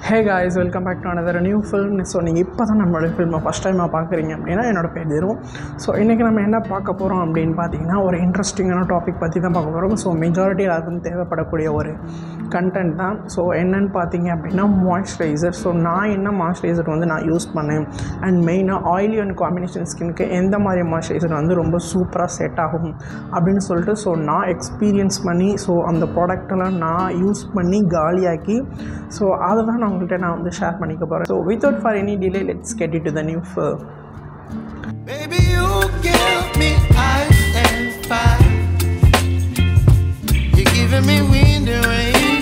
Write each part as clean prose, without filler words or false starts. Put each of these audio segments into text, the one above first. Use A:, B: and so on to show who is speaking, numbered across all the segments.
A: Hey guys, welcome back to another new film. So நீங்கள் இப்போ தான் நம்மளோட ஃபில்மை ஃபஸ்ட் டைமாக பார்க்குறீங்க அப்படின்னா என்னோடய பேர் தரும். ஸோ இன்றைக்கி நம்ம என்ன பார்க்க போகிறோம் அப்படின்னு பார்த்தீங்கன்னா ஒரு இன்ட்ரெஸ்டிங்கான டாபிக் பற்றி தான் பார்க்க போகிறோம். ஸோ மெஜாரிட்டி எல்லாருக்கும் தேவைப்படக்கூடிய ஒரு கண்டென்ட் தான். ஸோ என்னென்னு பார்த்தீங்க அப்படின்னா மாய்ஸ்சரைசர். ஸோ நான் என்ன மாய்ஸ்சரைசர் வந்து நான் யூஸ் பண்ணேன் அண்ட் மெயினாக ஆயிலி அண்ட் காம்பினேஷன் ஸ்கின்க்கு எந்த மாதிரி மாய்ஸ்சரைசர் வந்து ரொம்ப சூப்பராக செட் ஆகும் அப்படின்னு சொல்லிட்டு ஸோ நான் எக்ஸ்பீரியன்ஸ் பண்ணி ஸோ அந்த ப்ராடக்டெல்லாம் நான் யூஸ் பண்ணி காலியாக்கி ஸோ அதை தான் நான் உங்கள்கிட்ட நான் வந்து ஷேர் பண்ணிக்க போகிறேன். So without for any delay let's get it to the new film.
B: Baby, you give me ice and fire. You're giving me wind and rain.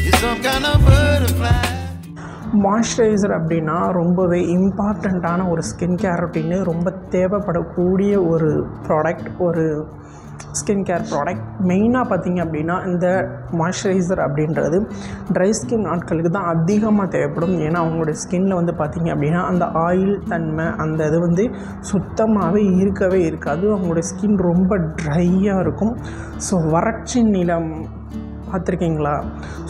B: You're some kind of butterfly.
A: Moisturiser அப்படின்னா ரொம்பவே இம்பார்ட்டண்ட்டான ஒரு skin care routine, ரொம்ப தேவைப்படக்கூடிய ஒரு product, ஒரு skin care product. மெயினாக பார்த்திங்க அப்படின்னா இந்த மாய்ஸ்சரைசர் அப்படின்றது ட்ரை ஸ்கின் ஆட்களுக்கு தான் அதிகமாக தேவைப்படும். ஏன்னா அவங்களுடைய ஸ்கின்னில் வந்து பார்த்திங்க அப்படின்னா அந்த ஆயில் தன்மை அந்த இது வந்து சுத்தமாகவே இருக்கவே இருக்காது. அவங்களுடைய ஸ்கின் ரொம்ப ட்ரையாக இருக்கும். ஸோ வறட்சி நிலம் பார்த்துருக்கீங்களா?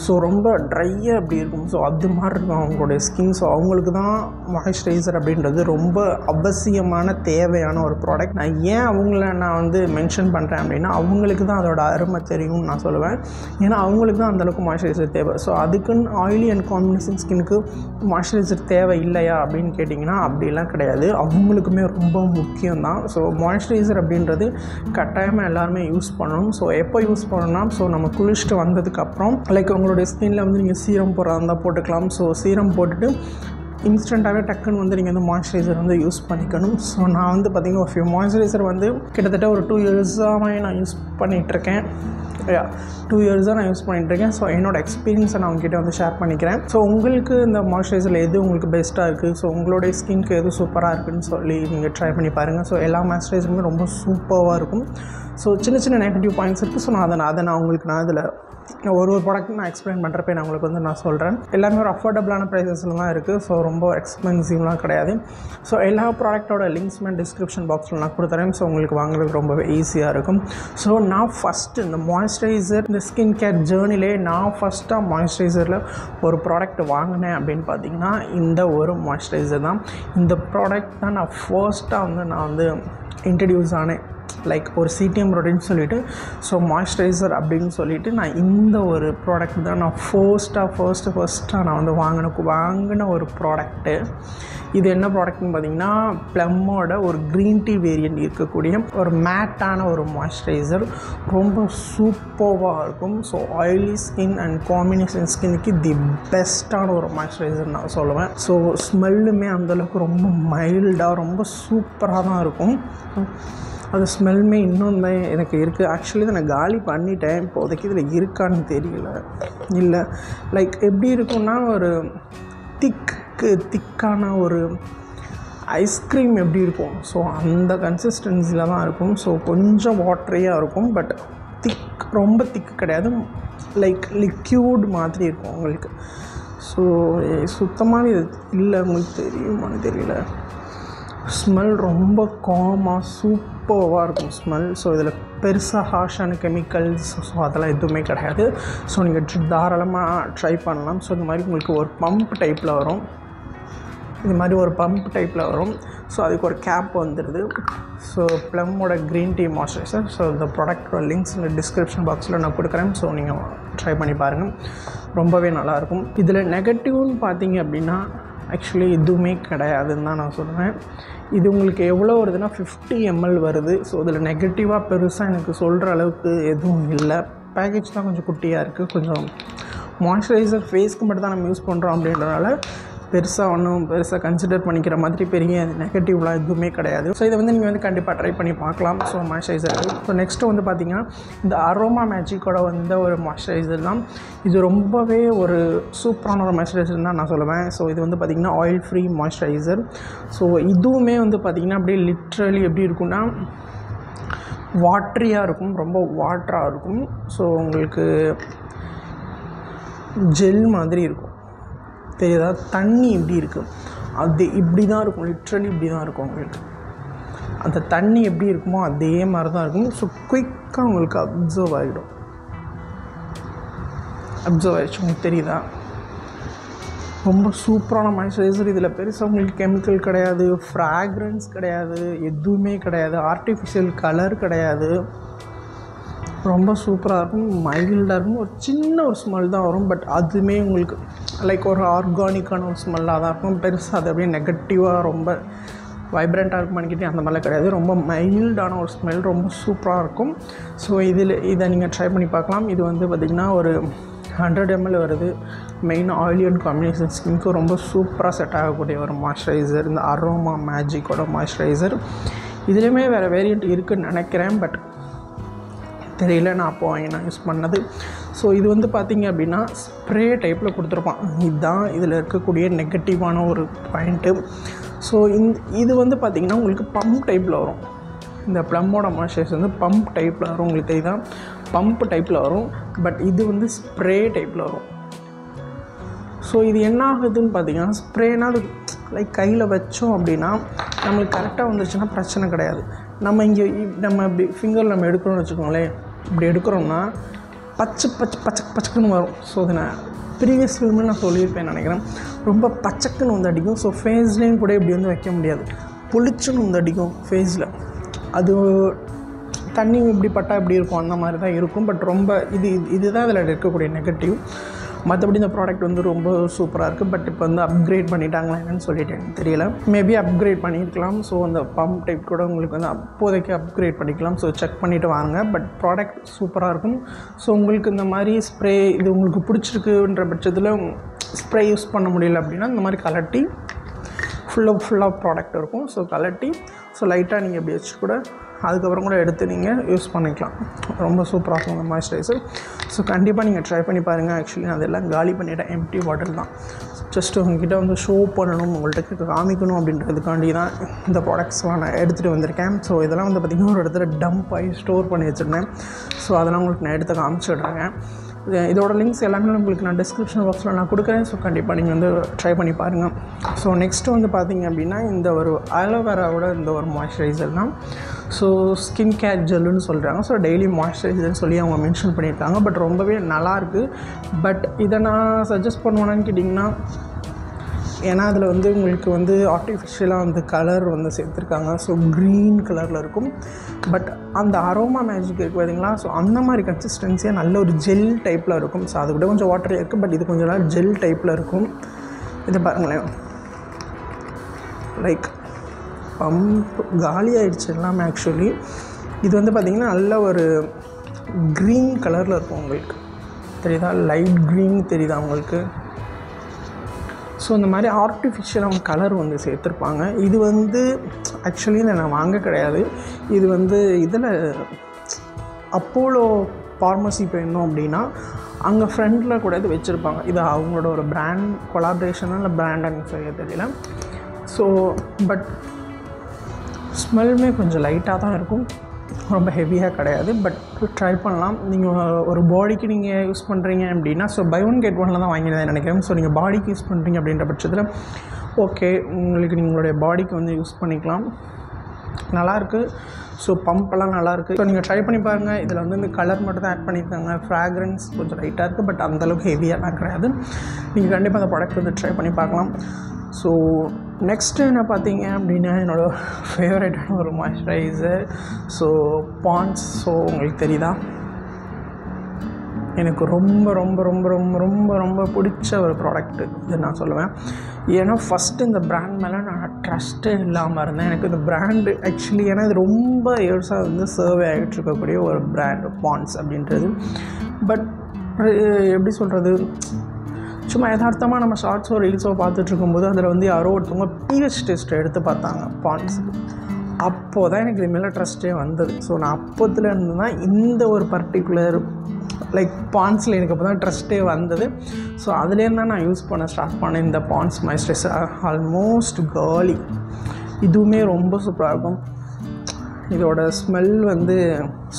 A: ஸோ ரொம்ப ட்ரையாக அப்படி இருக்கும். ஸோ அது மாதிரி இருக்கும் அவங்களுடைய ஸ்கின். ஸோ அவங்களுக்கு தான் மாய்ஸ்சரைசர் அப்படின்றது ரொம்ப அவசியமான தேவையான ஒரு ப்ராடக்ட். நான் ஏன் அவங்கள நான் வந்து மென்ஷன் பண்ணுறேன் அப்படின்னா அவங்களுக்கு தான் அதோட அருமை தெரியும்னு நான் சொல்லுவேன். ஏன்னா அவங்களுக்கு தான் அந்தளவுக்கு மாய்ஸ்சரைசர் தேவை. ஸோ அதுக்குன்னு ஆயிலி அண்ட் காம்பினேஷன் ஸ்கின்னுக்கு மாய்ஸ்சரைசர் தேவை இல்லையா அப்படின்னு கேட்டிங்கன்னா அப்படிலாம் கிடையாது. அவங்களுக்குமே ரொம்ப முக்கியம்தான். ஸோ மாய்ஸ்சரைசர் அப்படின்றது கட்டாயமாக எல்லாருமே யூஸ் பண்ணணும். ஸோ எப்போ யூஸ் பண்ணணும்னா ஸோ நம்ம குளிச்சுட்டு வந்ததுக்கப்புறம் லைக் உங்களுடைய ஸ்கின்னில் வந்து நீங்கள் சீரம் போடுறதா இருந்தால் போட்டுக்கலாம். ஸோ சீரம் போட்டுட்டு இன்ஸ்டண்ட்டாகவே டக்குன்னு வந்து நீங்கள் வந்து மாய்ஸ்சரைசர் வந்து யூஸ் பண்ணிக்கணும். ஸோ நான் வந்து பார்த்திங்கன்னா ஒரு ஃபியூ மாய்ஸ்சரைசர் வந்து கிட்டத்தட்ட ஒரு 2 இயர்ஸாகவே நான் யூஸ் பண்ணிகிட்ருக்கேன். 2 இயர்ஸாக நான் யூஸ் பண்ணிகிட்ருக்கேன். ஸோ என்னோடய எக்ஸ்பீரியன்ஸை நான் உங்ககிட்ட வந்து ஷேர் பண்ணிக்கிறேன். ஸோ உங்களுக்கு இந்த மாய்ஸ்சரைசரில் எது உங்களுக்கு பெஸ்ட்டாக இருக்குது, ஸோ உங்களுடைய ஸ்கின்க்கு எது சூப்பராக இருக்குதுன்னு சொல்லி நீங்கள் ட்ரை பண்ணி பாருங்கள். ஸோ எல்லா மாய்ஸ்சரைசருமே ரொம்ப சூப்பராக இருக்கும். ஸோ சின்ன சின்ன நெகட்டிவ் பாயிண்ட்ஸ் இருக்குது. ஸோ நான் உங்களுக்கு இதில் ஒரு ப்ராடக்ட் நான் எக்ஸ்பிளைன் பண்ணுறப்ப நான் உங்களுக்கு வந்து நான் சொல்கிறேன். எல்லாமே ஒரு அஃபோர்டபுளான ப்ரைஸஸில் தான் இருக்குது. ஸோ ரொம்ப எக்ஸ்பென்சிவ்லாம் கிடையாது. ஸோ எல்லா ப்ராடக்ட்டோட லிங்க்ஸுமே டிஸ்கிரிப்ஷன் பாக்ஸில் நான் கொடுத்துறேன். ஸோ உங்களுக்கு வாங்குறதுக்கு ரொம்பவே ஈஸியாக இருக்கும். ஸோ நான் ஃபஸ்ட்டு இந்த மாய்ஸ்சரைசர் இந்த ஸ்கின் கேர் ஜேர்னிலே நான் ஃபஸ்ட்டாக மாய்ஸ்சரைசரில் ஒரு ப்ராடக்ட் வாங்கினேன் அப்படின்னு பார்த்தீங்கன்னா இந்த ஒரு மாய்ஸ்சரைசர் தான். இந்த ப்ராடக்ட் தான் நான் ஃபர்ஸ்ட்டாக நான் வந்து இன்ட்ரடியூஸ் ஆனேன். லைக் ஒரு சிடிஎம் ரொட்டீன் சொல்லிவிட்டு ஸோ மாய்ஸ்சரைசர் அப்படின்னு சொல்லிவிட்டு நான் இந்த ஒரு ப்ராடக்ட் தான் நான் ஃபர்ஸ்ட்டாக நான் வந்து வாங்கின ஒரு ப்ராடக்ட்டு. இது என்ன ப்ராடக்ட்னு பார்த்தீங்கன்னா ப்ளம்மோட ஒரு க்ரீன் டீ வேரியண்ட் இருக்கக்கூடிய ஒரு மேட்டான ஒரு மாய்ஸ்சரைசர். ரொம்ப சூப்பராக இருக்கும். So oily skin and combination ஸ்கின்னுக்கு தி பெஸ்ட்டான ஒரு மாய்ஸ்சரைசர் நான் சொல்லுவேன். ஸோ ஸ்மெல்லுமே அந்தளவுக்கு ரொம்ப மைல்டாக ரொம்ப சூப்பராக தான் இருக்கும். அது ஸ்மெல்லுமே இன்னும் தான் எனக்கு இருக்குது. ஆக்சுவலி இதை நான் காலி பண்ணிட்டேன். இப்போதைக்கு இதில் இருக்கான்னு தெரியல. இல்லை லைக் எப்படி இருக்குன்னா ஒரு திக்கான ஒரு ஐஸ்கிரீம் எப்படி இருக்கும் ஸோ அந்த கன்சிஸ்டன்சியில் தான் இருக்கும். ஸோ கொஞ்சம் வாட்டரியாக இருக்கும். பட் ரொம்ப திக்கு கிடையாது. லைக் லிக்யூட் மாதிரி இருக்கும் உங்களுக்கு. ஸோ சுத்தமாக இது இல்லை, உங்களுக்கு தெரியுமான்னு தெரியல. ஸ்மெல் ரொம்ப காமாக சூப்பராக இருக்கும் ஸ்மெல். ஸோ இதில் பெருசாக ஹார்ஷான கெமிக்கல்ஸ் ஸோ அதெல்லாம் எதுவுமே கிடையாது. ஸோ நீங்கள் தாராளமாக ட்ரை பண்ணலாம். ஸோ இந்த மாதிரி உங்களுக்கு ஒரு பம்ப் டைப்பில் வரும். ஸோ அதுக்கு ஒரு கேப் வந்துடுது. ஸோ ப்ளம்மோட க்ரீன் டீ மாய்ஸ்சரைசர். ஸோ இந்த ப்ராடக்டோட லிங்க்ஸ் இந்த டிஸ்கிரிப்ஷன் பாக்ஸில் நான் கொடுக்குறேன். ஸோ நீங்கள் ட்ரை பண்ணி பாருங்கள். ரொம்பவே நல்லாயிருக்கும். இதில் நெகட்டிவ்னு பார்த்தீங்க அப்படின்னா ஆக்சுவலி எதுவுமே கிடையாதுன்னு தான் நான் சொல்லுவேன். இது உங்களுக்கு எவ்வளோ வருதுன்னா 50 ml வருது. ஸோ இதில் நெகட்டிவாக பெருசாக எனக்கு சொல்கிற அளவுக்கு எதுவும் இல்லை. பேக்கேஜ் தான் கொஞ்சம் குட்டியாக இருக்குது. கொஞ்சம் மாய்ஸ்சரைசர் ஃபேஸ்க்கு மட்டும் தான் நம்ம யூஸ் பண்ணுறோம் அப்படின்றனால பெருசாக கன்சிடர் பண்ணிக்கிற மாதிரி பெரிய நெகட்டிவ்லாம் எதுவுமே கிடையாது. ஸோ இதை வந்து நீங்கள் வந்து கண்டிப்பாக ட்ரை பண்ணி பார்க்கலாம். So moisturiser. ஸோ நெக்ஸ்ட்டு வந்து பார்த்திங்கன்னா இந்த அரோமா மேஜிக்கோட வந்த ஒரு மாய்ஸ்சரைசர் தான். இது ரொம்பவே ஒரு சூப்பரான ஒரு மாய்ஸ்சரைசர் தான் நான் சொல்லுவேன். ஸோ இது வந்து பார்த்திங்கன்னா ஆயில் ஃப்ரீ மாய்ஸ்சரைசர். ஸோ இதுவுமே வந்து பார்த்திங்கன்னா அப்படியே லிட்ரலி எப்படி இருக்குன்னா வாட்டரியாக இருக்கும். ரொம்ப வாட்டராக இருக்கும். ஸோ உங்களுக்கு ஜெல் மாதிரி இருக்கும். தெரியுதா? தண்ணி எப்படி இருக்குது அது இப்படி தான் இருக்கும். லிட்ரலி இப்படி தான் இருக்கும் உங்களுக்கு. அந்த தண்ணி எப்படி இருக்குமோ அதே மாதிரி தான் இருக்கும். ஸோ குயிக்காக உங்களுக்கு அப்சர்வ் ஆகிடுச்சு. உங்களுக்கு தெரியுதா? ரொம்ப சூப்பரான மாய்ஸ்சரைசர். இதில் பெருசாக உங்களுக்கு கெமிக்கல் கிடையாது, ஃப்ராக்ரன்ஸ் கிடையாது, எதுவுமே கிடையாது, ஆர்டிஃபிஷியல் கலர் கிடையாது. ரொம்ப சூப்பராக இருக்கும், மைல்டாக இருக்கும். ஒரு சின்ன ஒரு ஸ்மெல் தான் வரும், பட் அதுவுமே உங்களுக்கு லைக் ஒரு ஆர்கானிக்கான ஒரு ஸ்மெல்லாக தான் இருக்கும். பெருசாக அது அப்படியே நெகட்டிவாக ரொம்ப வைப்ரண்ட்டாக இருக்குமான்னு கேட்டீங்க அந்த மாதிரிலாம் கிடையாது. ரொம்ப மைல்டான ஒரு ஸ்மெல், ரொம்ப சூப்பராக இருக்கும். ஸோ இதை நீங்கள் ட்ரை பண்ணி பார்க்கலாம். இது வந்து பார்த்திங்கன்னா ஒரு 100 ml வருது. மெயின் ஆயிலி அண்ட் காம்பினேஷன் ஸ்கின்க்கு ரொம்ப சூப்பராக செட் ஆகக்கூடிய ஒரு மாய்ஸ்சரைசர், இந்த அரோமா மேஜிக்கோட மாய்ஸ்சரைசர். இதுலேயுமே வேறு வேரியண்ட் இருக்குதுன்னு நினைக்கிறேன், பட் தெரியல, நான் அப்போ வாங்கி நான் யூஸ் பண்ணது. ஸோ இது வந்து பார்த்திங்க அப்படின்னா ஸ்ப்ரே டைப்பில் கொடுத்துருப்பான். இதுதான் இதில் இருக்கக்கூடிய நெகட்டிவான ஒரு பாயிண்ட்டு. ஸோ இது வந்து பார்த்திங்கன்னா உங்களுக்கு பம்ப் டைப்பில் வரும். இந்த ப்ளம்மோட மாய்ஸ்சரைசர் வந்து பம்ப் டைப்பில் வரும். உங்களுக்கு இதுதான் பம்ப் டைப்பில் வரும், பட் இது வந்து ஸ்ப்ரே டைப்பில் வரும். ஸோ இது என்ன ஆகுதுன்னு பார்த்தீங்கன்னா, ஸ்ப்ரேனால் அது லைக் கையில் வச்சோம் அப்படின்னா நம்மளுக்கு கரெக்டாக வந்துருச்சுன்னா பிரச்சனை கிடையாது. நம்ம இங்கே நம்ம இப்படி ஃபிங்கரில் நம்ம எடுக்கிறோம்னு வச்சுக்கோங்களேன், இப்படி எடுக்கிறோம்னா பச்சக்குன்னு வரும். ஸோ அதை நான் ப்ரீவியஸ் ஃபில்மில் நான் சொல்லியிருப்பேன் நினைக்கிறேன். ரொம்ப பச்சக்குன்னு வந்து அடிக்கும். ஸோ ஃபேஸ்லேயும் கூட இப்படி வந்து வைக்க முடியாது, புளிச்சுன்னு வந்து அடிக்கும் ஃபேஸில். அது தண்ணி இப்படி பட்டால் இப்படி இருக்கும், அந்த மாதிரி தான் இருக்கும். பட் ரொம்ப இதுதான் அதில் இருக்கக்கூடிய நெகட்டிவ். மற்றபடி இந்த ப்ராடக்ட் வந்து ரொம்ப சூப்பராக இருக்குது. பட் இப்போ வந்து அப்கிரேட் பண்ணிட்டாங்களா என்னன்னு சொல்லிட்டு எனக்கு தெரியல. மேபி அப்கிரேட் பண்ணியிருக்கலாம். ஸோ அந்த பம்ப் டைப் கூட உங்களுக்கு வந்து அப்போதைக்கு அப்கிரேட் பண்ணிக்கலாம். ஸோ செக் பண்ணிவிட்டு வாங்க. பட் ப்ராடக்ட் சூப்பராக இருக்கும். ஸோ உங்களுக்கு இந்த மாதிரி ஸ்ப்ரே இது உங்களுக்கு பிடிச்சிருக்குன்ற பட்சத்தில் ஸ்ப்ரே யூஸ் பண்ண முடியல அப்படின்னா இந்த மாதிரி கலட்டி ஃபுல்லாக ப்ராடக்ட் இருக்கும். ஸோ கலட்டி லைட்டாக நீங்கள் எப்படி வச்சு கூட அதுக்கப்புறம் கூட எடுத்து நீங்கள் யூஸ் பண்ணிக்கலாம். ரொம்ப சூப்பராக இருக்கும் இந்த மாய்ஸ்சரைசர். ஸோ கண்டிப்பாக நீங்கள் ட்ரை பண்ணி பாருங்கள். ஆக்சுவலி நான் அதெல்லாம் காலி பண்ணிவிட்டேன், எம்டி பாட்டில் தான். ஜஸ்ட் உங்ககிட்ட வந்து ஷோ பண்ணணும், உங்கள்கிட்ட காமிக்கணும் அப்படின்றதுக்காண்டி தான் இந்த ப்ராடக்ட்ஸ்லாம் நான் எடுத்துகிட்டு வந்திருக்கேன். ஸோ இதெல்லாம் வந்து பார்த்திங்கன்னா ஒரு இடத்துல டம்ப் ஆகி ஸ்டோர் பண்ணி வச்சுருந்தேன். ஸோ அதெல்லாம் உங்களுக்கு நான் எடுத்து காமிச்சிடுறேங்க. இதோட லிங்க்ஸ் எல்லாமே உங்களுக்கு நான் டிஸ்கிரிப்ஷன் பாக்ஸில் நான் கொடுக்குறேன். ஸோ கண்டிப்பாக நீங்கள் வந்து ட்ரை பண்ணி பாருங்கள். ஸோ நெக்ஸ்ட்டு வந்து பார்த்திங்க அப்படின்னா இந்த ஒரு ஆலோவேராவோட இந்த ஒரு மாய்ஸ்சரைசர் தான். ஸோ ஸ்கின் கேர் ஜெல்லுன்னு சொல்கிறாங்க. ஸோ டெய்லி மாய்ஸ்சரைசர்னு சொல்லி அவங்க மென்ஷன் பண்ணியிருக்காங்க. பட் ரொம்பவே நல்லாயிருக்கு. பட் இதை நான் சஜஸ்ட் பண்ணுவேன்னு கேட்டிங்கன்னா, ஏன்னா அதில் வந்து உங்களுக்கு வந்து ஆர்டிஃபிஷியலாக வந்து கலர் வந்து சேர்த்துருக்காங்க. ஸோ க்ரீன் கலரில் இருக்கும். பட் அந்த அரோமா மேஜிக் இருக்குது பார்த்தீங்களா, ஸோ அந்த மாதிரி கன்சிஸ்டன்சியாக நல்ல ஒரு ஜெல் டைப்பில் இருக்கும். ஸோ அது கூட கொஞ்சம் வாட்டரியாக இருக்குது, பட் இது கொஞ்சம் நாள் ஜெல் டைப்பில் இருக்கும். இதை பாருங்களேன், லைக் பம்ப் காலி ஆகிடுச்சு எல்லாமே. ஆக்சுவலி இது வந்து பார்த்திங்கன்னா நல்ல ஒரு க்ரீன் கலரில் இருக்கும். உங்களுக்கு தெரியுதா, லைட் க்ரீன் தெரியுதா உங்களுக்கு? ஸோ இந்த மாதிரி ஆர்டிஃபிஷியலாக கலர் வந்து சேர்த்துருப்பாங்க. இது வந்து ஆக்சுவலி இதை நான் வாங்க கிடையாது. இது வந்து இதில் அப்போலோ ஃபார்மசி போயிருந்தோம் அப்படின்னா அங்கே ஃப்ரண்டில் கூட இது வச்சுருப்பாங்க. இது அவங்களோட ஒரு பிராண்ட் கொலாபரேஷனாக இல்லை பிராண்டான்னு சொல்ல தெரியல. ஸோ பட் ஸ்மெல்லுமே கொஞ்சம் லைட்டாக தான் இருக்கும், ரொம்ப ஹெவியாக கிடையாது. பட் ட்ரை பண்ணலாம். நீங்கள் ஒரு பாடிக்கு நீங்கள் யூஸ் பண்ணுறீங்க அப்படின்னா, ஸோ பை ஒன் கெட் ஒன்னில் தான் வாங்கினேன் நினைக்கிறேன். ஸோ நீங்கள் பாடிக்கு யூஸ் பண்ணுறீங்க அப்படின்ற பட்சத்தில் ஓகே, உங்களுக்கு நீங்களுடைய பாடிக்கு வந்து யூஸ் பண்ணிக்கலாம், நல்லாயிருக்கு. ஸோ பம்பெல்லாம் நல்லாயிருக்கு. ஸோ நீங்கள் ட்ரை பண்ணி பாருங்கள். இதில் வந்து இந்த கலர் மட்டும் தான் ஆட் பண்ணியிருக்காங்க. ஃப்ராக்ரன்ஸ் கொஞ்சம் லைட்டாக இருக்குது, பட் அந்தளவுக்கு ஹெவியாகலாம் கிடையாது. நீங்கள் கண்டிப்பாக அந்த ப்ராடக்ட் வந்து ட்ரை பண்ணி பார்க்கலாம். ஸோ நெக்ஸ்ட்டு என்ன பார்த்தீங்க அப்படின்னா என்னோடய ஃபேவரட்டான ஒரு மாய்ஸ்சரைசர், ஸோ பாண்ட்ஸ். ஸோ உங்களுக்கு தெரியுதா, எனக்கு ரொம்ப ரொம்ப ரொம்ப ரொம்ப ரொம்ப ரொம்ப பிடிச்ச ஒரு ப்ராடக்ட்டு இது நான் சொல்லுவேன். ஏன்னா ஃபஸ்ட்டு இந்த ப்ராண்ட் மேலே நான் ட்ரஸ்ட்டே இல்லாமல் இருந்தேன். எனக்கு இந்த ப்ராண்டு ஆக்சுவலி ஏன்னா இது ரொம்ப இயர்ஸாக வந்து சர்வே ஆகிட்டு இருக்கக்கூடிய ஒரு ப்ராண்டு பாண்ட்ஸ் அப்படின்றது. பட் எப்படி சொல்கிறது, சும்மா யதார்த்தமாக நம்ம ஷார்ட்ஸோ ரீல்ஸோ பார்த்துட்ருக்கும்போது அதில் வந்து யாரோ ஒருத்தவங்க பிஹெச் டெஸ்ட் எடுத்து பார்த்தாங்க பாண்ட்ஸுக்கு. அப்போது தான் எனக்கு இது மேலே ட்ரஸ்ட்டே வந்தது. ஸோ நான் அப்போதுலேருந்து தான் இந்த ஒரு பர்டிகுலர் லைக் பாண்ட்ஸில் எனக்கு அப்போ தான் ட்ரஸ்ட்டே வந்தது. ஸோ அதுலேருந்து தான் நான் யூஸ் பண்ண ஸ்டார்ட் பண்ணேன் இந்த பாண்ட்ஸ் மாய்ஸ்சரைசர். ஆல்மோஸ்ட் காலி. இதுவுமே ரொம்ப சூப்பராக இருக்கும். இதோட ஸ்மெல் வந்து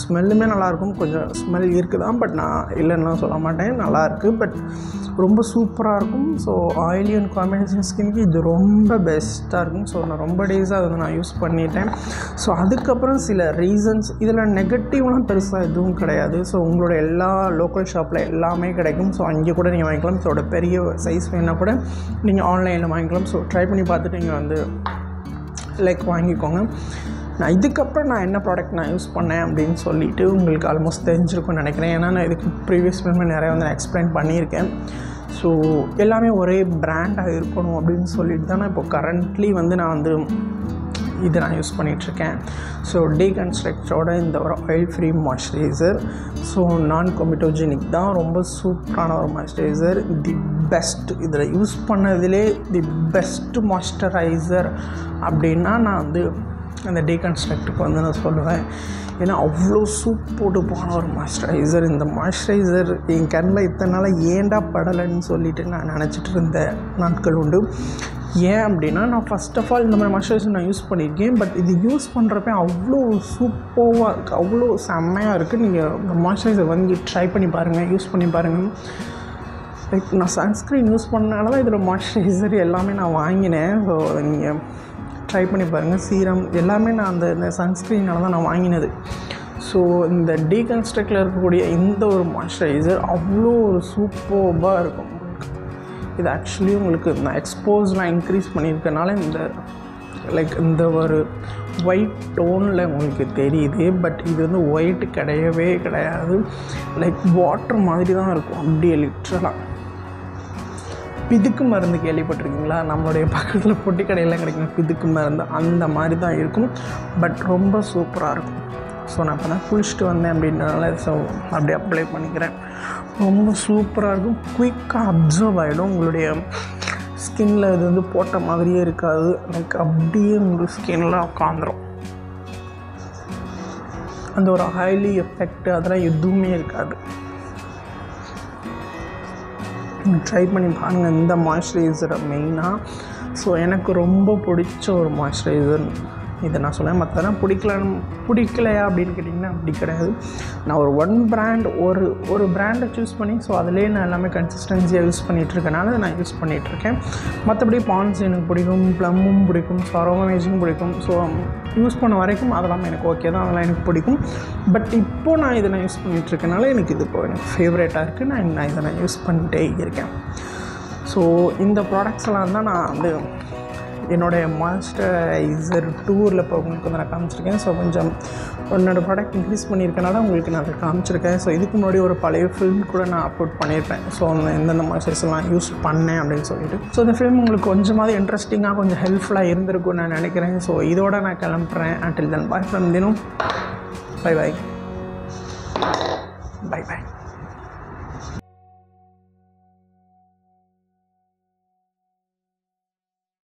A: ஸ்மெல்லுமே நல்லாயிருக்கும். கொஞ்சம் ஸ்மெல் இருக்குது தான், பட் நான் இல்லைன்னா சொல்ல மாட்டேன், நல்லாயிருக்கு. பட் ரொம்ப சூப்பராக இருக்கும். ஸோ ஆயிலி அண்ட் காம்பினேஷன் ஸ்கின்க்கு இது ரொம்ப பெஸ்ட்டாக இருக்கும். ஸோ நான் ரொம்ப டேஸாக அதை நான் யூஸ் பண்ணிட்டேன். ஸோ அதுக்கப்புறம் சில ரீசன்ஸ், இதில் நெகட்டிவ்லாம் பெருசாக எதுவும் கிடையாது. ஸோ உங்களோட எல்லா லோக்கல் ஷாப்பில் எல்லாமே கிடைக்கும். ஸோ அங்கே கூட நீங்கள் வாங்கிக்கலாம். ஸோ பெரிய சைஸ் வேணுன்னா கூட நீங்கள் ஆன்லைனில் வாங்கிக்கலாம். ஸோ ட்ரை பண்ணி பார்த்துட்டு நீங்கள் வந்து லைக் வாங்கிக்கோங்க. நான் இதுக்கப்புறம் நான் என்ன ப்ராடக்ட் நான் யூஸ் பண்ணேன் அப்படின்னு சொல்லிவிட்டு உங்களுக்கு ஆல்மோஸ்ட் தெரிஞ்சிருக்கும்னு நினைக்கிறேன். ஏன்னா நான் இதுக்கு ப்ரீவியஸ் ஃபில்மே நிறைய வந்து நான் எக்ஸ்பிளைன் பண்ணியிருக்கேன். ஸோ எல்லாமே ஒரே பிராண்டாக இருக்கணும் அப்படின்னு சொல்லிட்டு தான் நான் இப்போ கரண்ட்லி வந்து நான் வந்து இதை நான் யூஸ் பண்ணிகிட்ருக்கேன். ஸோ டீகன்ஸ்ட்ரக்டோட இந்த ஒரு ஆயில் ஃப்ரீ மாய்ஸ்சரைசர். ஸோ நான் கொமிட்டோஜெனிக் தான், ரொம்ப சூப்பரான ஒரு மாய்ஸ்சரைசர். தி பெஸ்ட், இதில் யூஸ் பண்ணதிலே தி பெஸ்ட் மாய்ஸ்சரைசர் அப்படின்னா நான் வந்து அந்த டீகன்ஸ்ட்ரக்டுக்கு வந்து நான் சொல்லுவேன். ஏன்னா அவ்வளோ சூப்போட்டு போன ஒரு மாய்ஸ்சரைசர். இந்த மாய்ஸ்சரைசர் என் கண்ணில் இத்தனை நாள் ஏண்டா படலைன்னு சொல்லிவிட்டு நான் நினச்சிட்டு இருந்த நாட்கள் உண்டு. ஏன் அப்படின்னா நான் ஃபஸ்ட் ஆஃப் ஆல் இந்த மாதிரி மாய்ஸ்சரைசர் நான் யூஸ் பண்ணியிருக்கேன். பட் இது யூஸ் பண்ணுறப்ப அவ்வளோ சூப்பராக இருக்குது, அவ்வளோ செம்மையாக இருக்குது. நீங்கள் இந்த மாய்ஸ்சரைசர் வந்து ட்ரை பண்ணி பாருங்கள், யூஸ் பண்ணி பாருங்கள். லைக் நான் சன்ஸ்க்ரீன் யூஸ் பண்ணனால தான் இதில் மாய்ஸ்சரைசர் எல்லாமே நான் வாங்கினேன். ஸோ நீங்கள் ட்ரை பண்ணி பாருங்கள். சீரம் எல்லாமே நான் இந்த சன்ஸ்க்ரீனால் தான் நான் வாங்கினது. ஸோ இந்த டீகன்ஸ்ட்ரக்டில் இருக்கக்கூடிய இந்த ஒரு மாய்ஸ்சரைசர் அவ்வளோ ஒரு சூப்பராக இருக்கும். இது ஆக்சுவலி உங்களுக்கு நான் எக்ஸ்போஸ்லாம் இன்க்ரீஸ் பண்ணியிருக்கனால இந்த லைக் இந்த ஒரு ஒயிட் டோனில் உங்களுக்கு தெரியுது. பட் இது வந்து ஒயிட் கிடையவே கிடையாது. லைக் வாட்டர் மாதிரி தான் இருக்கும், அப்படியே லிட்ரலாக. பிதுக்கு மருந்து கேள்விப்பட்டிருக்கீங்களா? நம்மளுடைய பக்கத்தில் பொட்டி கடையில் கிடைக்கும் பிதுக்கு மருந்து, அந்த மாதிரி தான் இருக்கும். பட் ரொம்ப சூப்பராக இருக்கும். ஸோ நான் இப்போ தான் குளிச்சுட்டு வந்தேன் அப்படின்றனால ஸோ அப்படியே அப்ளை பண்ணிக்கிறேன். ரொம்ப சூப்பராக இருக்கும். குயிக்காக அப்சர்வ் ஆகிடும். உங்களுடைய ஸ்கின்னில் இது வந்து போட்ட மாதிரியே இருக்காது. லைக் அப்படியே உங்கள் ஸ்கின்னில் உட்காந்துரும். அந்த ஒரு ஆயிலி எஃபெக்ட் அதெல்லாம் எதுவுமே இருக்காது. ட்ரை பண்ணி பாருங்கள் இந்த மாய்ஸ்சரைசரை மெயினாக. ஸோ எனக்கு ரொம்ப பிடிச்ச ஒரு மாய்ஸ்சரைசர் இதை நான் சொன்னேன். மற்றதெல்லாம் பிடிக்கலையா அப்படின்னு கேட்டிங்கன்னா அப்படி கிடையாது. நான் ஒரு பிராண்ட் ஒரு பிராண்டை சூஸ் பண்ணி ஸோ அதிலே நான் எல்லாமே கன்சிஸ்டன்சியாக யூஸ் பண்ணிகிட்ருக்கனால நான் யூஸ் பண்ணிகிட்ருக்கேன். மற்றபடி பான்ஸ் எனக்கு பிடிக்கும், ப்ளம்மும் பிடிக்கும், சரோமேஜும் பிடிக்கும். ஸோ யூஸ் பண்ண வரைக்கும் அதெல்லாம் எனக்கு ஓகே தான், அதெல்லாம் எனக்கு பிடிக்கும். பட் இப்போது நான் இதை நான் யூஸ் பண்ணிகிட்ருக்கனால எனக்கு இது இப்போ எனக்கு ஃபேவரேட்டாக இருக்குது. நான் இதை நான் யூஸ் பண்ணிகிட்டே இருக்கேன். ஸோ இந்த ப்ராடக்ட்ஸ் எல்லாம் தான் நான் வந்து என்னுடைய மாய்ஸ்சரைசர் டூரில் இப்போ உங்களுக்கு வந்து நான் காமிச்சிருக்கேன். ஸோ கொஞ்சம் என்னோடய ப்ராடக்ட் இன்க்ரீஸ் பண்ணியிருக்கனால உங்களுக்கு நான் அதை காமிச்சிருக்கேன். ஸோ இதுக்கு முன்னாடி ஒரு பழைய ஃபில்ம் கூட நான் அப்லோட் பண்ணியிருப்பேன். ஸோ எந்தெந்த மாய்ஸ்சரைசர்லாம் யூஸ் பண்ணேன் அப்படின்னு சொல்லிட்டு. ஸோ இந்த ஃபில்ம் உங்களுக்கு கொஞ்சமாவது இன்ட்ரெஸ்டிங்காக கொஞ்சம் ஹெல்ப்ஃபுல்லாக இருந்திருக்கும்னு நான் நினைக்கிறேன். ஸோ இதோட நான் கிளம்புறேன். until then bye from Dinu. Bye bye.